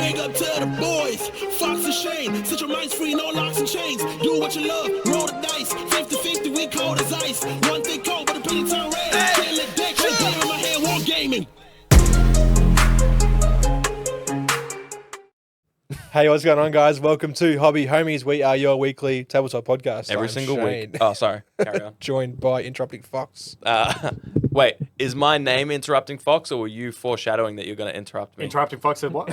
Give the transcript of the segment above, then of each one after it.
Big up to the boys, Fox and Shane. Set your minds free, no locks and chains. Do what you love, roll the dice. 50-50, we cold as ice. One thing cold, but opinion turn red. Can't let that shit get in my head, war gaming. Hey, what's going on, guys? Welcome to Hobby Homies. We are your weekly tabletop podcast. Every I'm single Shane, week. Oh, sorry. Carry on. joined by Interrupting Fox. Wait, is my name Interrupting Fox, or were you foreshadowing that you're going to interrupt me? Interrupting Fox said what?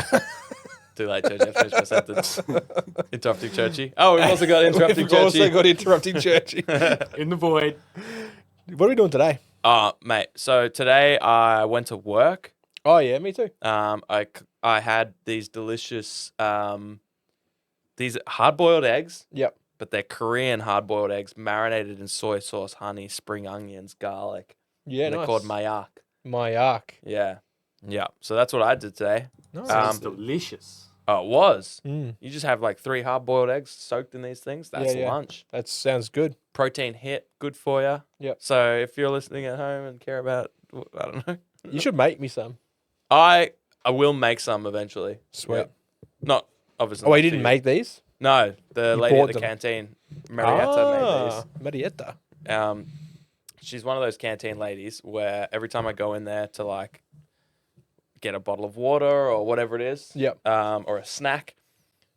Too late, Churchy. I finished my sentence. Interrupting Churchy. Oh, we've also got Interrupting We've also Churchy. got Interrupting Churchy. In the void. What are we doing today? Mate, so today I went to work. Oh, yeah, me too. I had these delicious, these hard-boiled eggs, Yep. but they're Korean hard-boiled eggs marinated in soy sauce, honey, spring onions, garlic. Yeah, And nice. they're called mayak. Mayak. Yeah. Yeah. So that's what I did today. Nice. Sounds delicious. Oh, it was. Mm. You just have like 3 hard-boiled eggs soaked in these things. That's Yeah. lunch. That sounds good. Protein hit, good for you. Yep. So if you're listening at home and care about, I don't know. You should make me some. I will make some eventually. Sweet. Yeah. Not obviously. Oh, not you for didn't make these? No, the You lady at bought the them. canteen, Marietta, Marietta. made these. She's one of those canteen ladies where every time I go in there to like get a bottle of water or whatever it is, Yep. or a snack,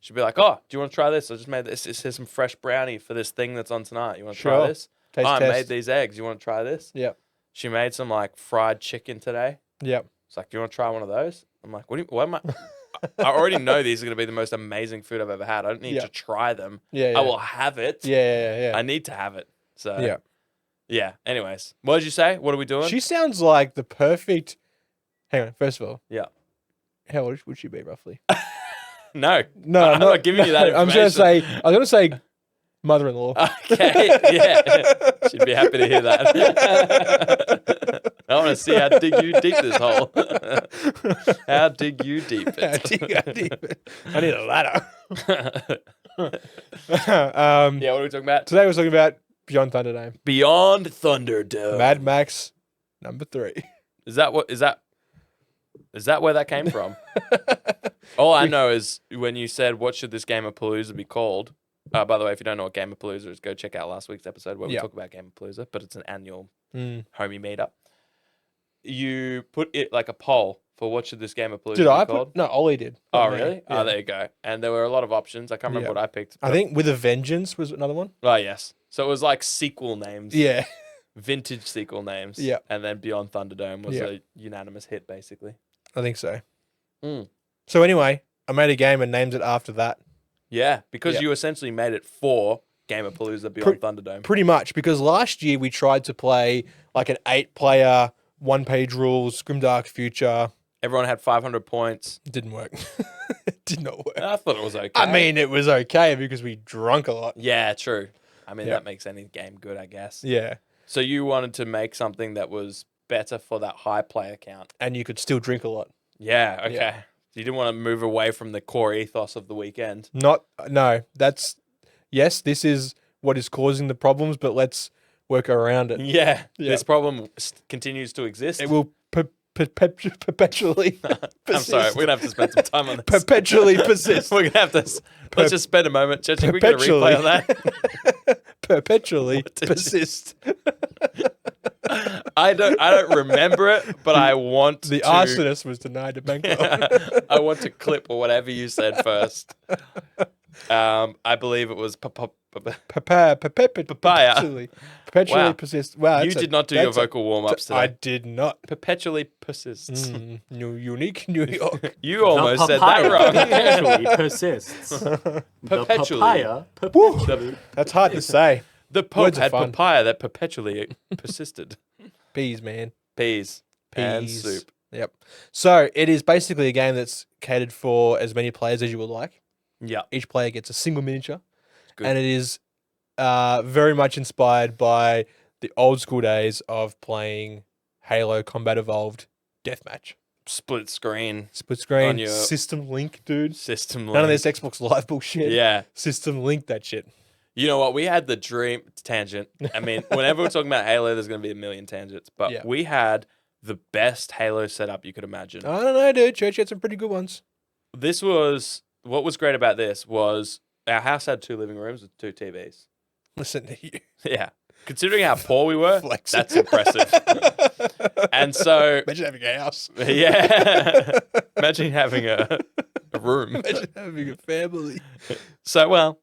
she'd be like, "Oh, do you want to try this? I just made this. Here's some fresh brownie for this thing that's on tonight. You want to Sure. try this? Taste I test. made these eggs. You want to try this?" Yep. She made some like fried chicken today. Yep. It's like, "Do you want to try one of those?" I'm like, "What am I?" I already know these are going to be the most amazing food I've ever had. I don't need Yeah. to try them. Yeah. I will have it. Yeah. I need to have it. So Yeah. yeah. Anyways, what did you say? What are we doing? She sounds like the perfect. Hang on. First of all, Yeah. how old would she be roughly? No. No, I'm not giving you that I'm just information. gonna say. I was gonna say, mother-in-law. Okay. Yeah. She'd be happy to hear that. I want to see how dig you deep this hole. How dig you deep it. I need a ladder. Yeah, what are we talking about? Today we're talking about Beyond Thunderdome, Beyond Thunderdome. Mad Max #3. Is that where that came from? All I know is when you said, "What should this Game of Palooza be called?" By the way, if you don't know what Game of Palooza is, go check out last week's episode where we Yeah. talk about Game of Palooza, but it's an annual Mm. homie meetup. You put it like a poll for what should this Game of Palooza Did be I called? put? No, Ollie did. Oh, Not me. really? Yeah. Oh, there you go. And there were a lot of options. I can't remember Yeah. what I picked. I think With a Vengeance was another one. Oh, yes. So it was like sequel names. Yeah. Vintage sequel names. Yeah. And then Beyond Thunderdome was Yeah. a unanimous hit, basically. I think so. Mm. So anyway, I made a game and named it after that. Yeah, because Yeah. you essentially made it for Game of Palooza Beyond Thunderdome. Pretty much, because last year we tried to play like an 8-player, 1-page rules, Grimdark Future. Everyone had 500 points. It didn't work. It did not work. I thought it was okay. I mean, it was okay because we drunk a lot. yeah, true. I mean, Yeah. that makes any game good, I guess. Yeah. So you wanted to make something that was better for that high player count. And you could still drink a lot. Yeah, okay. Yeah. You didn't want to move away from the core ethos of the weekend. No, yes, this is what is causing the problems, but let's work around it. Yeah, Yeah. this problem continues to exist. It will perpetually I'm sorry, we're going to have to spend some time on this. perpetually persist. We're going to have to, let's just spend a moment. Church, we're going to replay on that. Perpetually persist. I don't remember it, but I want The to. arsonist was denied a bank loan. I want to clip whatever you said first. I believe it was Perpetually Wow. persist. Wow, you did not do your vocal warm-ups today. I did not. Perpetually persists. Unique New York. You almost said that wrong. Perpetually persists. Perpetually. The papaya perpetually. That's hard to say. The Pope Words are had fun. papaya that perpetually persisted. Peas, man. Peas. And Peas. soup. Yep. So it is basically a game that's catered for as many players as you would like. Yeah. Each player gets a single miniature. Good. And it is very much inspired by the old school days of playing Halo Combat Evolved Deathmatch. Split screen Split screen, On your- system link, dude. system. None of link. this Xbox Live bullshit. Yeah. System link that shit. You know what? We had the dream tangent. I mean, whenever we're talking about Halo, there's going to be a million tangents. But Yeah. we had the best Halo setup you could imagine. I don't know, dude. Church had some pretty good ones. this was what was great about this was our house had 2 living rooms with 2 TVs. Listen to you. Yeah. Considering how poor we were, Flex. that's impressive. And so, Imagine having a house. yeah. Imagine having a room. Imagine having a family. So, well,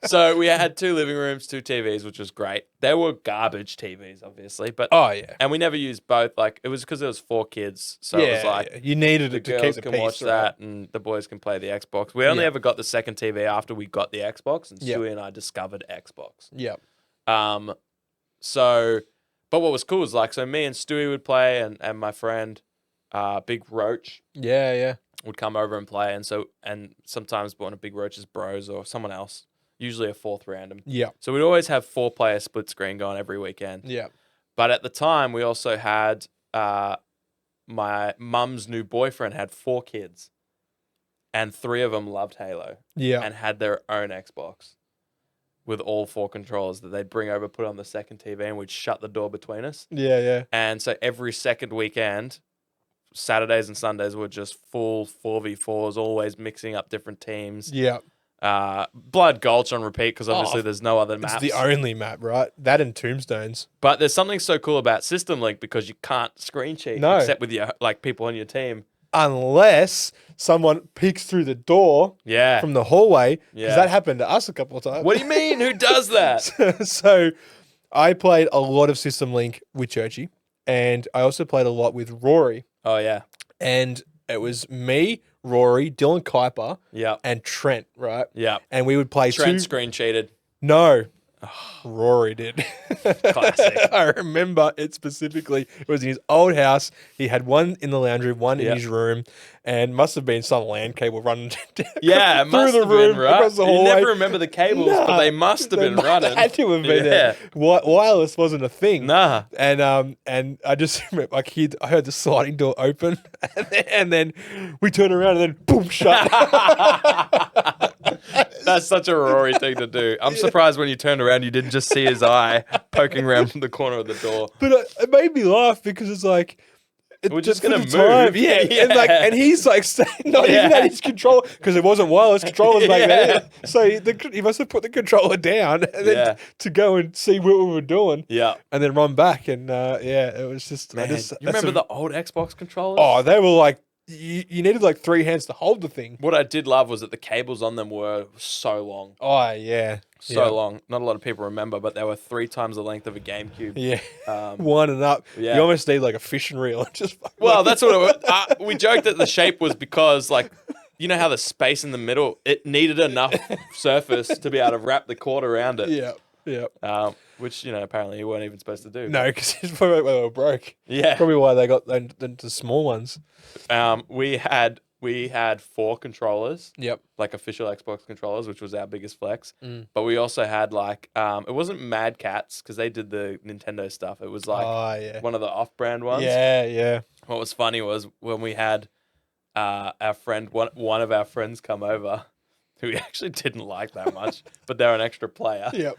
so we had 2 living rooms, 2 TVs, which was great. They were garbage TVs, obviously, but Oh yeah. and we never used both. Like it was because there was 4 kids, so it was like yeah. You needed the it to keep girls the can peace. watch right? that, and the boys can play the Xbox. We only Yeah. ever got the second TV after we got the Xbox, and Yeah. Stewie and I discovered Xbox. Yeah. So, but what was cool was like, so me and Stewie would play, and my friend, Big Roach, Yeah. Yeah. would come over and play, and sometimes one of Big Roach's bros or someone else, usually a 4th random. Yeah. So we'd always have 4-player split screen going every weekend. Yeah. But at the time, we also had my mum's new boyfriend had 4 kids, and 3 of them loved Halo Yeah. and had their own Xbox with all 4 controllers that they'd bring over, put on the second TV, and we'd shut the door between us. Yeah. Yeah. And so every second weekend, Saturdays and Sundays were just full 4v4s, always mixing up different teams. Yeah. Blood Gulch on repeat because obviously Oh, there's no other It's maps. the only map, right? That and Tombstones. But there's something so cool about System Link because you can't screen cheat No. except with your like people on your team. Unless someone peeks through the door Yeah. from the hallway, because Yeah. that happened to us a couple of times. What do you mean? Who does that? So I played a lot of System Link with Churchy, and I also played a lot with Rory. Oh yeah. And it was me, Rory, Dylan Kuiper, Yeah. and Trent, right? Yeah. And we would play Trent two. screen cheated. No. Rory did. Classic. I remember it specifically. It was in his old house. He had one in the lounge room, one Yeah. in his room, and must have been some LAN cable running Yeah, it through must the have room, been, right? across the You hallway. never remember the cables, but Nah, they must have they been might running. Had to have been Yeah. there. Wireless wasn't a thing. Nah. And I just remember, like, I heard the sliding door open, and then we turned around, and then boom, shut. That's such a Rory thing to do. I'm surprised when you turned around, you didn't just see his eye poking around from the corner of the door. But it made me laugh because it's like, We're just for gonna the move. yeah. Yeah. And he's like not Yeah. even at his control because it wasn't wireless controllers back Yeah. then. So he must have put the controller down and then Yeah. to go and see what we were doing, Yeah. and then run back. And it was just, Man, that's you remember a- the old Xbox controllers? Oh, they were like you needed like 3 hands to hold the thing. What I did love was that the cables on them were so long. Oh yeah, So long. Not a lot of people remember, but they were 3 times the length of a GameCube. Yeah, Um, one and up. yeah. You almost need like a fishing reel. Just well, that's what it was. We joked that the shape was because, like, you know how the space in the middle, it needed enough surface to be able to wrap the cord around it. yeah. Which, apparently you weren't even supposed to do. No, because it's probably why they were broke. Yeah. Probably why they got into small ones. We had 4 controllers, Yep. like official Xbox controllers, which was our biggest flex. Mm. But we also had like it wasn't Mad Cats because they did the Nintendo stuff. It was like Oh yeah. one of the off-brand ones. Yeah, yeah. What was funny was when we had our friend, one of our friends come over, who we actually didn't like that much, but they're an extra player. Yep.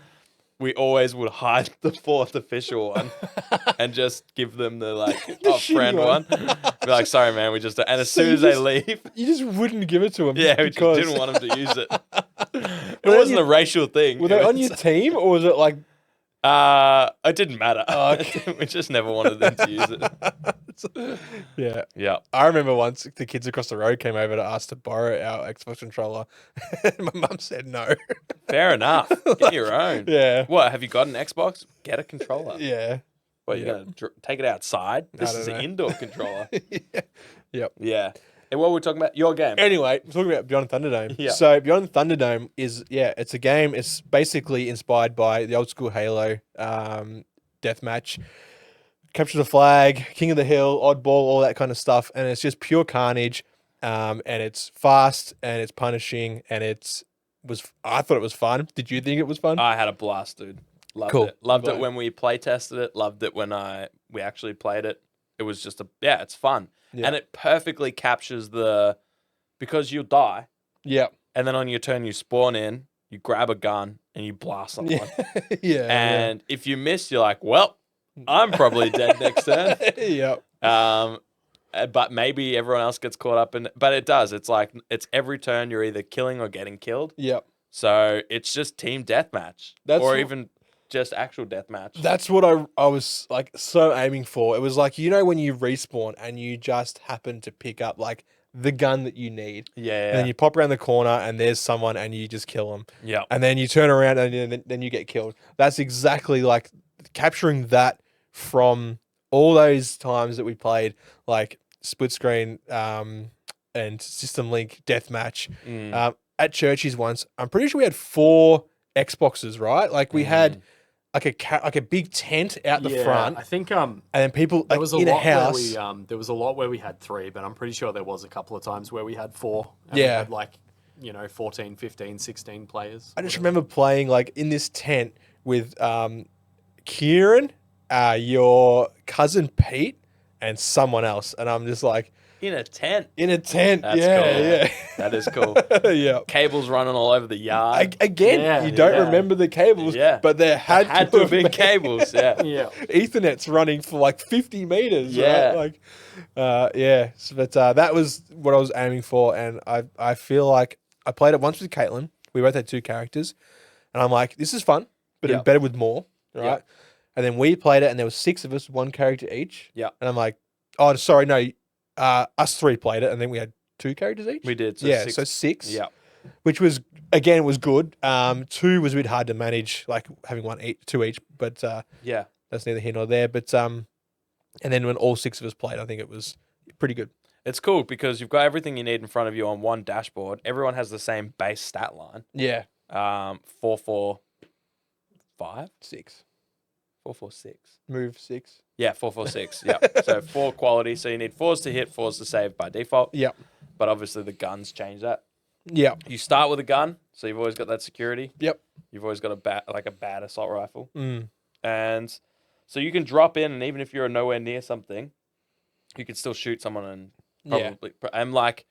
We always would hide the 4th official one and just give them the The off-brand shitty one. one. Be like, sorry, man, we just. And as So soon you as they just- leave, You just wouldn't give it to them. yeah, we just because didn't want them to use it. It they wasn't on a racial thing. Were It they on was- your team or was it like? It didn't matter. Oh, okay. We just never wanted them to use it. Yeah. Yeah. I remember once the kids across the road came over to ask to borrow our Xbox controller. My mum said no. Fair enough. Get your own. Yeah. What, have you got an Xbox? Get a controller. Yeah. What, you Yeah. going to take it outside? This don't is an know. indoor controller. Yeah. Yep. Yeah. And what were we talking about? Your game. Anyway, we're talking about Beyond Thunderdome. Yeah. So Beyond Thunderdome is, it's a game. It's basically inspired by the old school Halo deathmatch. Capture the flag, King of the Hill, oddball, all that kind of stuff. And it's just pure carnage. And it's fast and it's punishing and I thought it was fun. Did you think it was fun? I had a blast, dude. Loved Cool. it. Loved Glad. it when we play tested it. Loved it when we actually played it. It was just it's fun. Yeah. And it perfectly captures because you'll die, Yeah. and then on your turn you spawn in, you grab a gun, and you blast someone. Yeah. Yeah. And if you miss, you're like, well, I'm probably dead next turn. Yeah. but maybe everyone else gets caught up in. But it does. It's like it's every turn you're either killing or getting killed. Yep. So it's just team deathmatch, or even just actual deathmatch. That's what I was like so aiming for. It was like, you know, when you respawn and you just happen to pick up like the gun that you need. Yeah. And then you pop around the corner and there's someone and you just kill them. Yeah. And then you turn around and then you get killed. That's exactly like capturing that from all those times that we played like split screen and system link deathmatch at churches once. I'm pretty sure we had 4 Xboxes, right? Like we had like a big tent out the front. I think and then people there like was a in a lot where house. we there was a lot where we had 3, but I'm pretty sure there was a couple of times where we had 4. And Yeah. we had like 14, 15, 16 players. I just remember playing like in this tent with Kieran, your cousin Pete, and someone else, and I'm just like In a tent. That's cool. yeah. That is cool. Yeah. Cables running all over the yard. Again, you don't remember the cables, but there had to to have been been cables. Yeah. Yeah. Ethernet's running for like 50 meters. Yeah. Right? Like, But that was what I was aiming for, and I feel like I played it once with Caitlin. We both had 2 characters, and I'm like, this is fun, but it'd be better with more, right? Yeah. And then we played it, and there was 6 of us, 1 character each. Yeah. And I'm like, oh, sorry, no, us 3 played it, and then we had 2 characters each. We did. So yeah, 6. so 6. Yeah. Which was again was good. 2 was a bit hard to manage, like having 2 each. But Yeah. that's neither here nor there. But and then when all 6 of us played, I think it was pretty good. It's cool because you've got everything you need in front of you on one dashboard. Everyone has the same base stat line. Yeah. 4, 4, 5, 6. 4, 4, 6. Move 6. Yeah, 4, 4, 6. Yeah. So 4 quality. So you need 4s to hit, 4s to save by default. Yep. But obviously the guns change that. Yep. You start with a gun, so you've always got that security. Yep. You've always got a bad assault rifle. Mm. And so you can drop in, and even if you're nowhere near something, you can still shoot someone and probably. And like,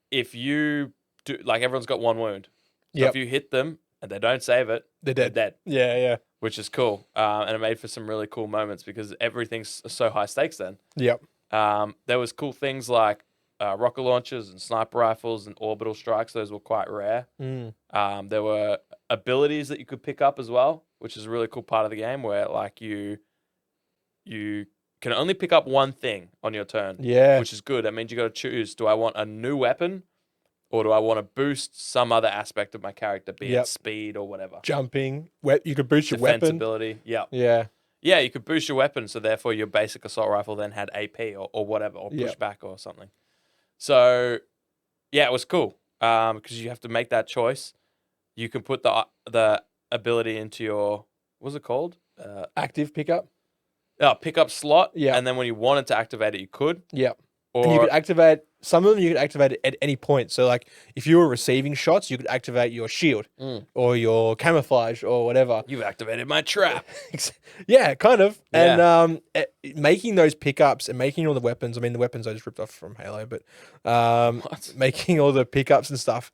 if you do, like, everyone's got 1 wound. So if you hit them and they don't save it, They're they're dead. dead. Yeah. Which is cool. And it made for some really cool moments because everything's so high stakes then. Yep. There was cool things like rocket launchers and sniper rifles and orbital strikes. Those were quite rare. Mm. There were abilities that you could pick up as well, which is a really cool part of the game where like you can only pick up 1 thing on your turn. Yeah. Which is good. That means you got to choose, do I want a new weapon or do I want to boost some other aspect of my character, be it speed or whatever? Jumping. You could boost your Defense weapon. ability. Yeah. Yeah. Yeah, you could boost your weapon, so therefore your basic assault rifle then had AP or whatever, or pushback or something. So, yeah, it was cool because you have to make that choice. You can put the ability into your, what's it called? Active pickup. Pickup slot. Yeah. And then when you wanted to activate it, you could. Yep. Or And you could activate some of them. You could activate it at any point. So, like, if you were receiving shots, you could activate your shield or your camouflage or whatever. you've activated my trap. Yeah, kind of. Yeah. And making those pickups and making all the weapons. I mean, the weapons I just ripped off from Halo, but making all the pickups and stuff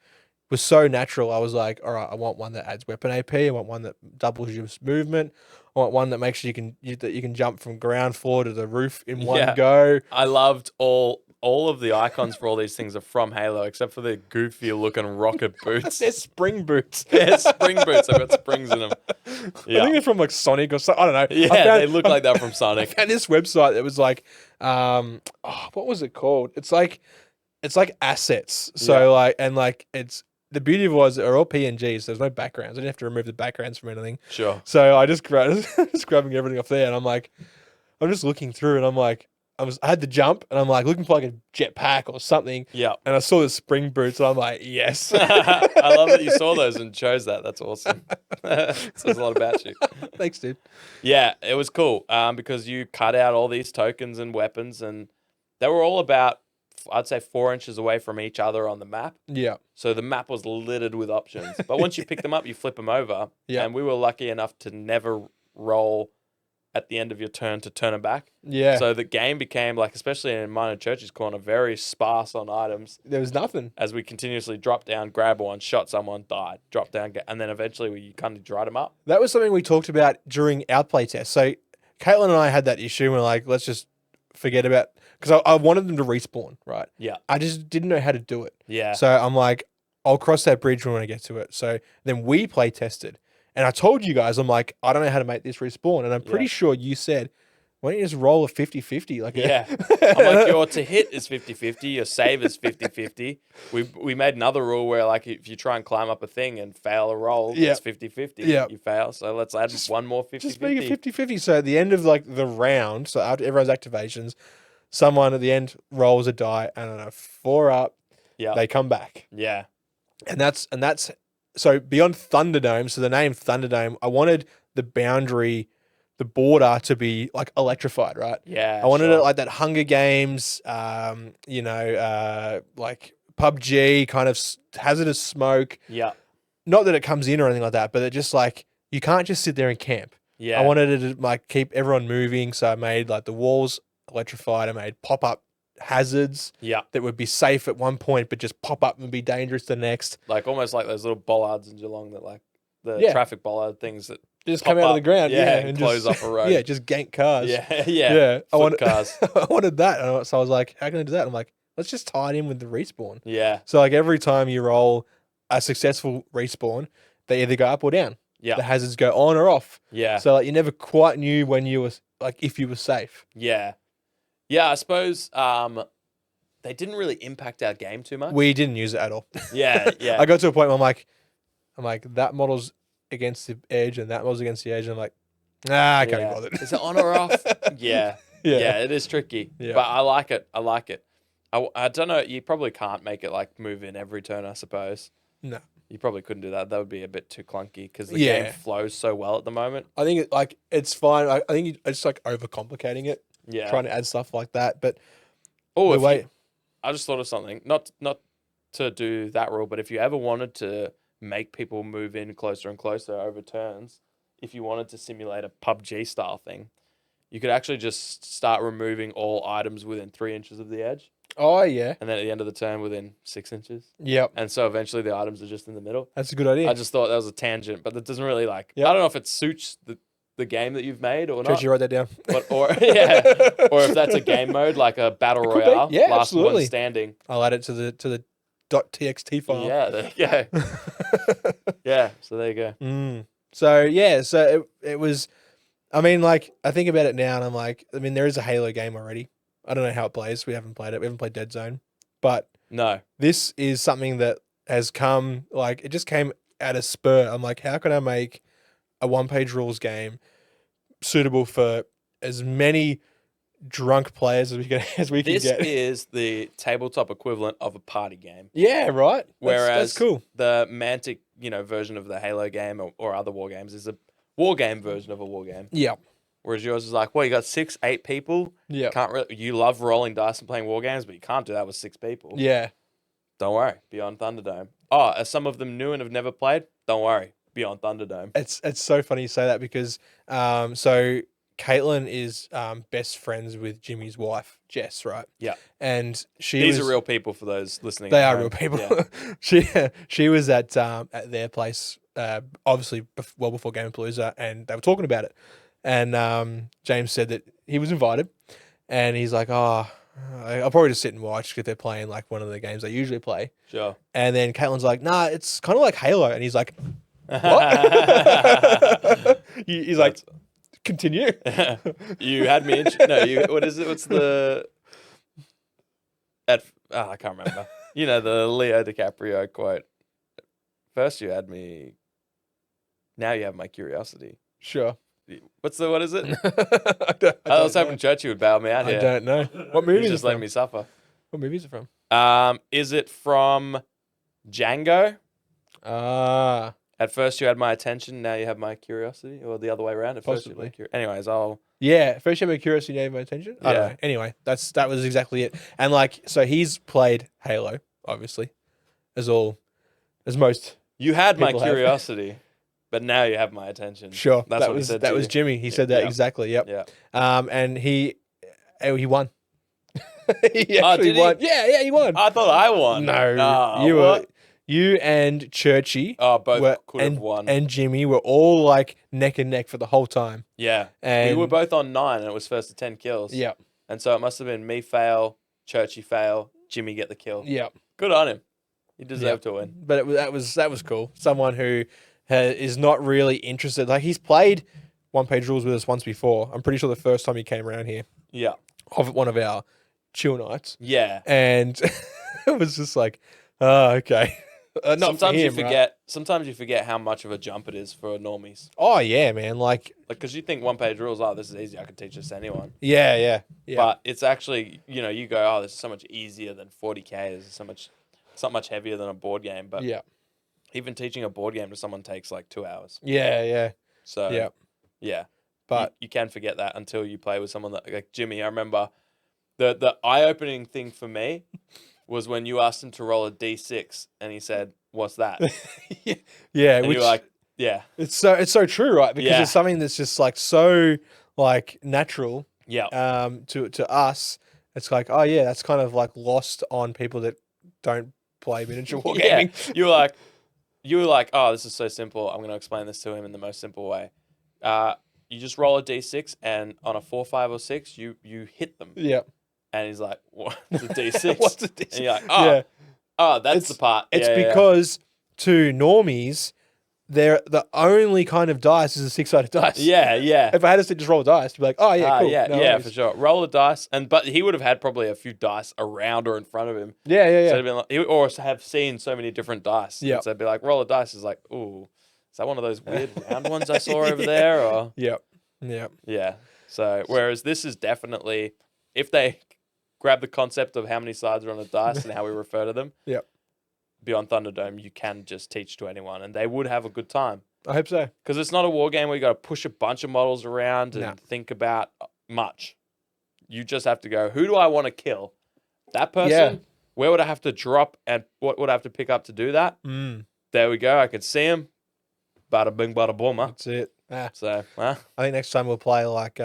was so natural. I was like, all right, I want one that adds weapon AP. I want one that doubles your movement. I want one that makes sure you can jump from ground floor to the roof in one go. I loved all of the icons for all these things are from Halo, except for the goofy looking rocket boots. They're spring boots. Yeah, spring boots. They've got springs in them. I think they're from like Sonic or something. I don't know. Yeah, they look like they're from I Sonic. found this website that was like, what was it called? It's like assets. So it's the beauty of it was they're all PNGs. So there's no backgrounds. I didn't have to remove the backgrounds from anything. Sure. So I just grabbing everything off there, and I'm just looking through, and I'm like, I had to jump, and I'm like looking for like a jetpack or something. Yeah. And I saw the spring boots, and I'm like, yes. I love that you saw those and chose that. That's awesome. Says a lot about you. Thanks, dude. Yeah, it was cool because you cut out all these tokens and weapons, and they were all about, I'd say, 4 inches away from each other on the map. Yeah. So the map was littered with options. But once you pick them up, you flip them over. Yeah. And we were lucky enough to never roll at the end of your turn to turn them back. Yeah. So the game became, like, especially in Minor Church's Corner, very sparse on items. There was nothing. As we continuously dropped down, grabbed one, shot someone, died, dropped down, and then eventually we kind of dried them up. That was something we talked about during our play test. So Caitlin and I had that issue. And we're like, let's just forget about, because I wanted them to respawn, right? Yeah. I just didn't know how to do it. Yeah. So I'm like, I'll cross that bridge when I get to it. So then we play tested. And I told you guys, I'm like, I don't know how to make this respawn. And I'm pretty sure you said, why don't you just roll a 50-50? Like, Yeah. I'm like, your to hit is 50-50, your save is 50-50. We made another rule where, like, if you try and climb up a thing and fail a roll, it's 50-50. Yeah. You fail. So let's add one more 50-50. just make it 50-50. So at the end of like the round, so after everyone's activations, someone at the end rolls a die and on a 4 up, they come back. Yeah. And that's so beyond Thunderdome. So the name Thunderdome, I wanted the boundary, the border to be like electrified, right? Yeah. I wanted it like that Hunger Games, like PUBG kind of hazardous smoke. Yeah. Not that it comes in or anything like that, but it just like, you can't just sit there and camp. Yeah. I wanted it to like keep everyone moving. So I made like the walls electrified. I made pop-up hazards that would be safe at one point, but just pop up and be dangerous the next. Like almost like those little bollards in Geelong that like the traffic bollard things that just come out of the ground, and close off a road. Yeah, just gank cars. Yeah. I wanted cars. I wanted that, and so I was like, "How can I do that?" I'm like, "Let's just tie it in with the respawn." Yeah. So like every time you roll a successful respawn, they either go up or down. Yeah. The hazards go on or off. Yeah. So like you never quite knew when you were like if you were safe. Yeah. Yeah. I suppose they didn't really impact our game too much. We didn't use it at all. Yeah. I got to a point where I'm like that model's against the edge and that model's against the edge, and I'm like, I can't be bothered. Is it on or off? Yeah. It is tricky. Yeah. But I like it. I don't know. You probably can't make it like move in every turn, I suppose. No. You probably couldn't do that. That would be a bit too clunky because the Yeah. game flows so well at the moment. I think it's fine. I think it's like overcomplicating it. Yeah. Trying to add stuff like that, but I just thought of something. Not to do that rule, but if you ever wanted to make people move in closer and closer over turns, if you wanted to simulate a PUBG style thing, you could actually just start removing all items within 3 inches of the edge. Oh yeah. And then at the end of the turn within 6 inches. Yep. And so eventually the items are just in the middle. That's a good idea. I just thought that was a tangent, but that doesn't really I don't know if it suits the game that you've made or not. Should you write that down? Or if that's a game mode like a battle royale, yeah, last absolutely. one standing. I'll add it to the .txt file. Yeah, there you go. Yeah, so there you go. So it was. I mean, like I think about it now, and I'm like, I mean, there is a Halo game already. I don't know how it plays. We haven't played it. We haven't played Dead Zone, but No, this is something that has come. Like it just came at a spur. I'm like, how can I make a one-page rules game suitable for as many drunk players as we can this get? is the tabletop equivalent of a party game. Yeah, right. Whereas that's cool. The Mantic, version of the Halo game or other war games is a war game version of a war game. Yeah. Whereas yours is like, well, you got 6, 8 people. Yeah. You love rolling dice and playing war games, but you can't do that with 6 people. Yeah. Don't worry, Beyond Thunderdome. Oh, are some of them new and have never played? Don't worry, Beyond Thunderdome. It's so funny you say that because so Caitlin is best friends with Jimmy's wife, Jess, right? Yeah. And These are real people for those listening. They at are home. real people. Yeah. she was at their place obviously well before Game of Palooza, and they were talking about it. And James said that he was invited, and he's like, "Oh, I'll probably just sit and watch because they're playing like one of the games they usually play." Sure. And then Caitlin's like, "Nah, it's kind of like Halo," and he's like, "What?" He's like, "Continue." You had me. What is it? What's the? I can't remember. The Leo DiCaprio quote. First you had me. Now you have my curiosity. Sure. What is it? I was hoping Churchy would bail me out here. I don't know. What movie He's is it just letting from? me suffer. What movie is it from? Is it from Django? At first you had my attention, now you have my curiosity, or the other way around. At first you had my Possibly. Anyways, Yeah, first you have my curiosity, now you have my attention. I don't Yeah. know. Anyway, that was exactly it. And so he's played Halo, obviously, as most. you had my People have. curiosity, but now you have my attention. Sure, That's what he said that to was you. Jimmy. He said that Yeah. exactly. Yep. Yeah. And he won. He actually did he? won. Yeah, he won. I thought I won. No, Nah, you what? were. You and Churchy Both could have won. and Jimmy were all like neck and neck for the whole time. Yeah. And we were both on 9 and it was first to 10 kills. Yeah. And so it must have been me fail, Churchy fail, Jimmy get the kill. Yeah. Good on him. He deserved to win. But that was cool. Someone who is not really interested. Like, he's played One Page Rules with us once before. I'm pretty sure the first time he came around here Yeah. of one of our chill nights. Yeah. And it was just like, oh, okay. Not Sometimes for him, you right? forget. Sometimes you forget how much of a jump it is for normies. Oh, yeah, man. Like, Because you think 1 page rules, oh, this is easy. I can teach this to anyone. yeah. But it's actually, you go, oh, this is so much easier than 40K. This is it's not much heavier than a board game. But yeah. even teaching a board game to someone takes like 2 hours. Yeah. So, yeah. But you can forget that until you play with someone like Jimmy. I remember the eye-opening thing for me was when you asked him to roll a D6 and he said, "What's that?" yeah, And which you were like, "Yeah, it's so true, right? Because Yeah. it's something that's just like so like natural yeah, to us. It's like, oh yeah, that's kind of like lost on people that don't play miniature wargaming. You were like, "Oh, this is so simple. I'm going to explain this to him in the most simple way." You just roll a D6, and on a 4, 5, or 6, you hit them. Yeah. And he's like, "What's a D6?" What's a D6? And you're like, "Oh, Yeah. that's the part." It's Yeah, yeah, yeah. because to normies, they're the only kind of dice is a 6-sided dice. Yeah, yeah. If I had to just roll a dice, to be like, oh yeah, cool. Yeah, no yeah, worries. for sure. Roll a dice, but he would have had probably a few dice around or in front of him. Yeah. So it'd been like, or have seen so many different dice. Yeah. So it'd be like, roll a dice is like, ooh, is that one of those weird round ones I saw over there? Or Yeah. yeah. So whereas this is definitely, if they grab the concept of how many sides are on a dice and how we refer to them, Yep. Beyond Thunderdome, you can just teach to anyone, and they would have a good time. I hope so. Because it's not a war game where you got to push a bunch of models around and No. think about much. You just have to go, who do I want to kill? That person? Yeah. Where would I have to drop and what would I have to pick up to do that? There we go. I can see him. Bada bing, bada boom. Huh? That's it. So, I think next time we'll play like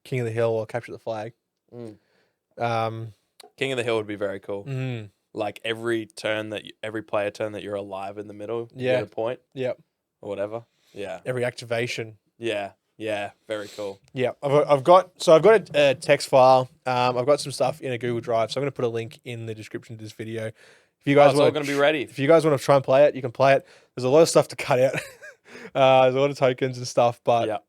King of the Hill or Capture the Flag. King of the Hill would be very cool. Like every player turn that you're alive in the middle, you get a point. Yep. Or whatever. Yeah. Every activation. Yeah. Very cool. Yeah. I've got a text file. I've got some stuff in a Google Drive, so I'm going to put a link in the description to this video. If you guys it's all going to be ready. If you guys want to try and play it, you can play it. There's a lot of stuff to cut out. There's a lot of tokens and stuff, but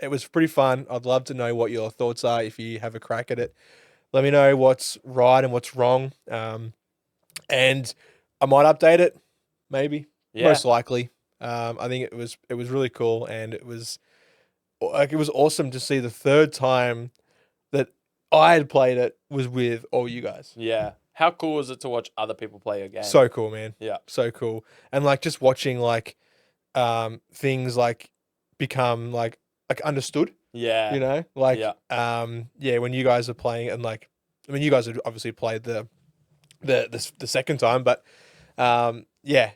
it was pretty fun. I'd love to know what your thoughts are if you have a crack at it. Let me know what's right and what's wrong. And I might update it, maybe. Yeah. Most likely. I think it was really cool, and it was awesome to see the third time that I had played it was with all you guys. Yeah. How cool was it to watch other people play your game? So cool, man. Yeah. So cool. And like just watching like things like become like understood. Yeah. You know? Like when you guys are playing, and like I mean you guys had obviously played the second time, but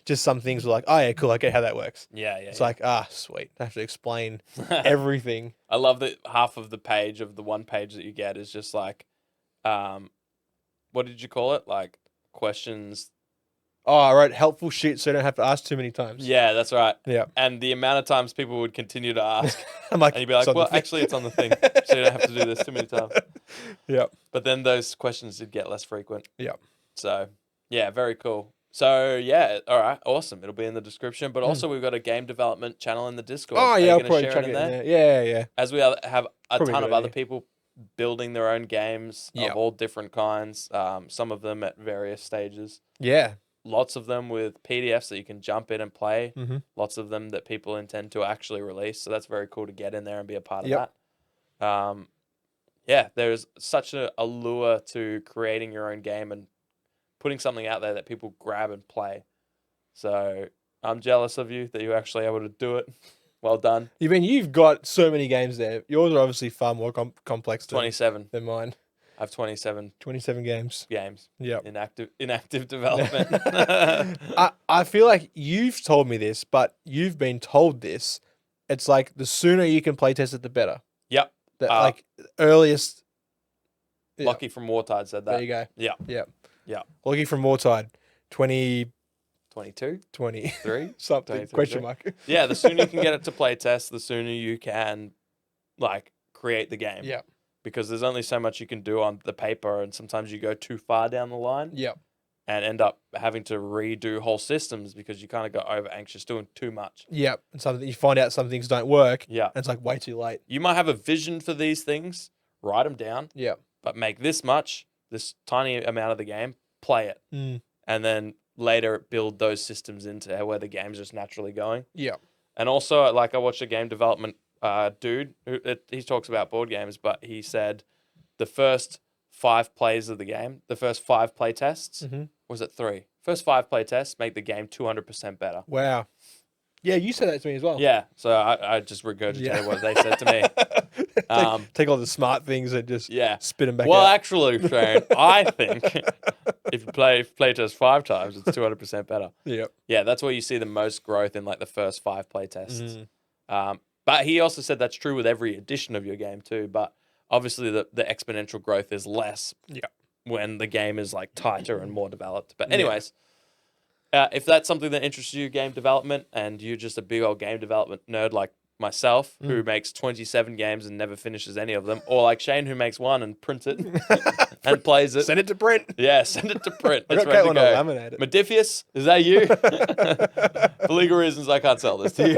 just some things were like, oh yeah, cool, I get how that works. Yeah. It's like, sweet. I have to explain everything. I love that half of the page of the 1 page that you get is just like, what did you call it? Like questions. Oh, I wrote helpful shit so I don't have to ask too many times. Yeah, that's right. Yeah. And the amount of times people would continue to ask. I'm like, and you'd be like, well, actually, it's on the thing. So you don't have to do this too many times. Yeah. But then those questions did get less frequent. Yeah. So, yeah, very cool. So, yeah, all right, awesome. It'll be in the description. But also, we've got a game development channel in the Discord. Oh, Are you yeah, I'll gonna probably share chuck it it in in there? there. Yeah. As we have a Probably a ton good of other idea. people building their own games of all different kinds, some of them at various stages. Yeah. Lots of them with PDFs that you can jump in and play. Mm-hmm. Lots of them that people intend to actually release. So that's very cool to get in there and be a part of Yep. that. There's such a allure to creating your own game and putting something out there that people grab and play. So I'm jealous of you that you're actually able to do it. Well done. You've got so many games there. Yours are obviously far more complex than 27. mine. I have 27 games. Yep. in active development. I feel like you've told me this, but you've been told this. It's like the sooner you can play test it, the better. Yep. Like earliest. Yeah. Lucky from Wartide said that. There you go. Yeah. Lucky from Wartide. 22? 23? Something. 23, Question mark. Yeah, the sooner you can get it to play test, the sooner you can like create the game. Yeah. because there's only so much you can do on the paper, and sometimes you go too far down the line Yep. and end up having to redo whole systems because you kind of got over anxious doing too much. Yep. And something you find out some things don't work. Yeah. And it's like way too late. You might have a vision for these things, write them down, Yep. but make this tiny amount of the game, play it, Mm. and then later build those systems into where the game's just naturally going. Yep. And also, like, I watched a game development dude he talks about board games, but he said the first 5 plays of the game, the first 5 play tests, was it 3? First 5 play tests make the game 200% better. Wow. Yeah, you said that to me as well. Yeah, so I just regurgitated what they said to me. Take all the smart things and just spit them back Well, out. actually, Shane, I think if you play test 5 times, it's 200% better. Yep. Yeah, that's where you see the most growth in like the first 5 play tests. But he also said that's true with every edition of your game too. But obviously, the exponential growth is less when the game is like tighter and more developed. But anyways, if that's something that interests you, game development, and you're just a big old game development nerd like myself, who makes 27 games and never finishes any of them, or like Shane, who makes one and prints it and plays it. Send it to print. Yeah, send it to print. I It's got ready to Caitlin go. to laminate it. Modifius, is that you? For legal reasons, I can't sell this to you.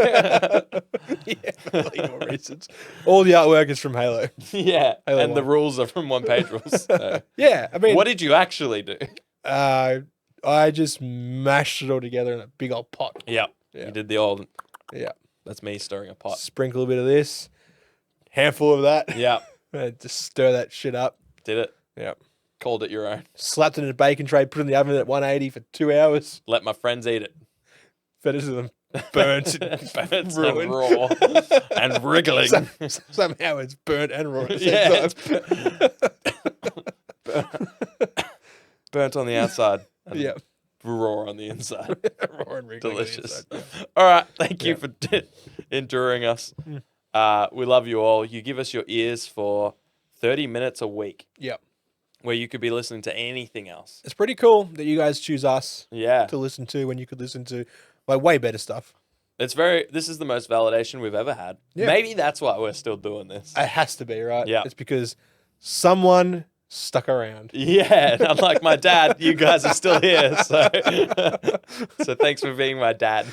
Yeah, for legal reasons. All the artwork is from Halo. Yeah, Halo and the 1. rules are from one-page rules. So. Yeah, I mean, What did you actually do? I just mashed it all together in a big old pot. Yeah, Yeah. you did the old. Yeah. That's me stirring a pot. Sprinkle a bit of this, handful of that. Yeah, And just stir that shit up. did it. Yeah. Called it your own. Slapped it in a bacon tray, put it in the oven at 180 for 2 hours. Let my friends eat it. Fed it to them burnt, Burnt and ruined. raw and wriggling. Somehow it's burnt and raw at the Yeah, same time. burnt on the outside. And Yeah. raw on the inside. Raw and wriggling on the Delicious. inside. All right. Thank you for enduring us. We love you all. You give us your ears for 30 minutes a week Yeah. where you could be listening to anything else. It's pretty cool that you guys choose us Yeah. to listen to when you could listen to like way better stuff. This is the most validation we've ever had. Yeah. Maybe that's why we're still doing this. It has to be, right? Yeah. It's because someone stuck around. Yeah, and unlike my dad, you guys are still here. So, so thanks for being my dad.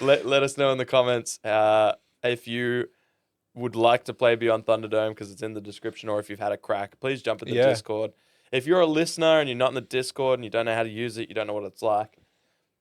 Let us know in the comments if you would like to play Beyond Thunderdome, because it's in the description, or if you've had a crack, please jump in the Discord. If you're a listener and you're not in the Discord and you don't know how to use it, you don't know what it's like,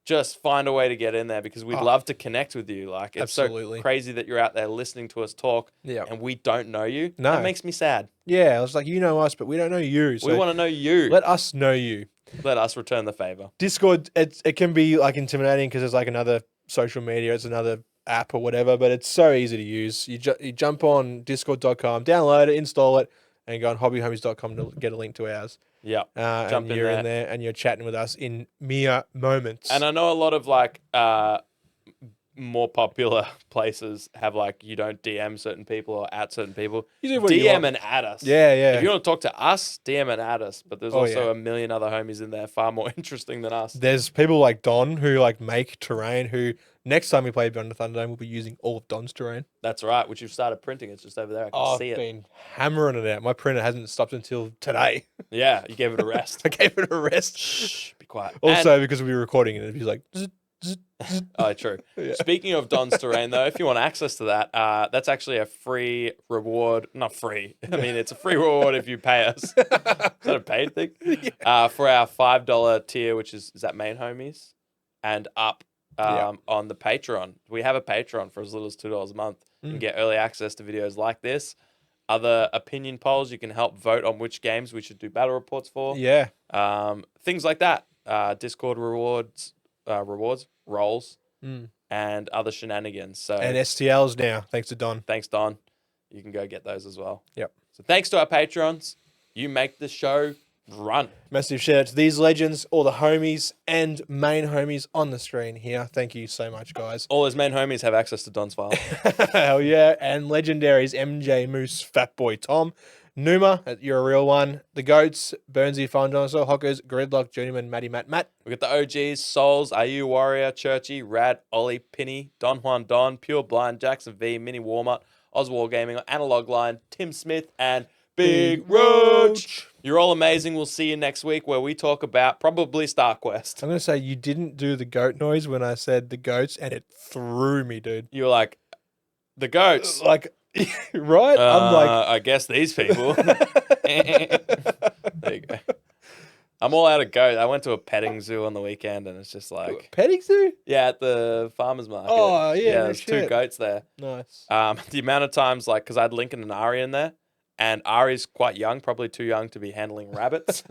just find a way to get in there, because we'd love to connect with you. Like, it's Absolutely. so crazy that you're out there listening to us talk Yeah. and we don't know you. No. That makes me sad. Yeah, I was like, you know us, but we don't know you. So We want to know you. let us know you. Let us return the favor. Discord, it can be like intimidating because it's like another social media, it's another app or whatever, but it's so easy to use. You jump on discord.com, download it, install it, and go on hobbyhomies.com to get a link to ours. Yeah. And in you're there. in there and you're chatting with us in mere moments. And I know a lot of like more popular places have like, you don't DM certain people or at certain people. You do what you DM want. and add us. Yeah, yeah. If you want to talk to us, DM and add us. But there's Oh, also yeah. a million other homies in there far more interesting than us. There's people like Don who like make terrain who next time we play Beyond the Thunderdome we'll be using all of Don's terrain. That's right, which you've started printing. It's just over there. I can see I've it. been hammering it out. My printer hasn't stopped until today. Yeah, you gave it a rest. I gave it a rest. Shh, be quiet. Also, because we were recording it, he's like, zzz, zzz, zzz. Oh, true. Yeah. Speaking of Don's Terrain, though, if you want access to that, that's actually a free reward. Not free. I mean, it's a free reward if you pay us. Is that a paid thing? For our $5 tier, which is that main homies, and up on the Patreon. We have a Patreon for as little as $2 a month. You can get early access to videos like this. Other opinion polls. You can help vote on which games we should do battle reports for. Yeah. Things like that. Discord rewards, roles, and other shenanigans. So And STLs now, thanks to Don. thanks, Don. You can go get those as well. Yep. So thanks to our patrons. You make the show run. Massive shout out to these legends, all the homies and main homies on the screen here. Thank you so much, guys. All his main homies have access to Don's file. Hell yeah. And legendaries MJ Moose, Fatboy Tom, Numa, you're a real one. The Goats, Burnsy, Fun Dinosaur, Hockers, Gridlock, Journeyman, Matty Matt. We got the OGs, Souls, AU Warrior, Churchy, Rad, Ollie, Pinny, Don Juan Don, Pure Blind, Jackson V, Mini Warmut, Oz Wargaming, Analog Line, Tim Smith, and Big Roach. You're all amazing. We'll see you next week where we talk about probably StarQuest. I'm going to say you didn't do the goat noise when I said the goats, and it threw me, dude. You were like, the goats. Like, right? I'm like, I guess these people. There you go. I'm all out of goat. I went to a petting zoo on the weekend, and it's just like, petting zoo? yeah, at the farmer's market. Oh, yeah, no there's shit. 2 goats there. Nice. The amount of times, like, because I had Lincoln and Ari in there, and Ari's quite young, probably too young to be handling rabbits.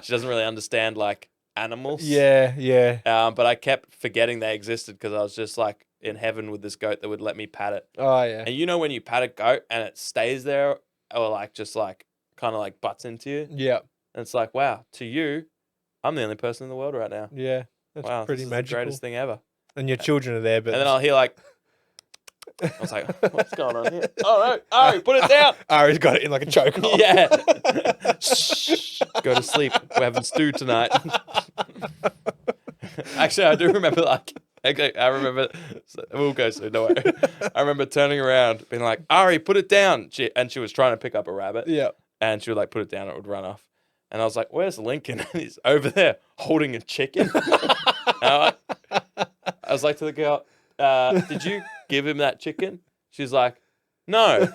She doesn't really understand, like, animals. Yeah, yeah. But I kept forgetting they existed because I was just, like, in heaven with this goat that would let me pat it. Oh, yeah. And you know when you pat a goat and it stays there or, like, just, like, kind of, like, butts into you? Yeah, And it's like, wow, to you, I'm the only person in the world right now. yeah. That's Wow, pretty this is magical. the greatest thing ever. And your children are there, but And then I'll hear, like, I was like, what's going on here? Oh, no, Ari, put it down. Ari's got it in like a choke. Yeah. Shh. Go to sleep. We're having stew tonight. Actually, I do remember, like, I remember, we'll go soon, don't worry. I remember turning around, being like, Ari, put it down. And she was trying to pick up a rabbit. Yeah. And she would, like, put it down, it would run off. And I was like, where's Lincoln? And he's over there holding a chicken. I was like to the girl, did you give him that chicken? She's like, no.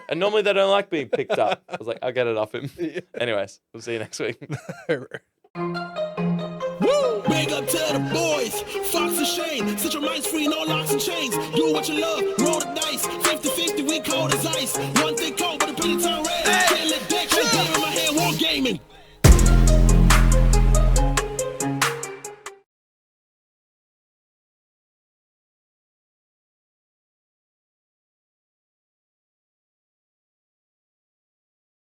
And normally they don't like being picked up. I was like, I'll get it off him. Anyways, we'll see you next week. Woo! Big up to the boys, Fox and Shane. Set your minds free, no locks and chains. Do what you love, roll the dice. 50-50, we cold as ice. One thing cold, but a penny turn red. Can't let that shit get in my head, war gaming.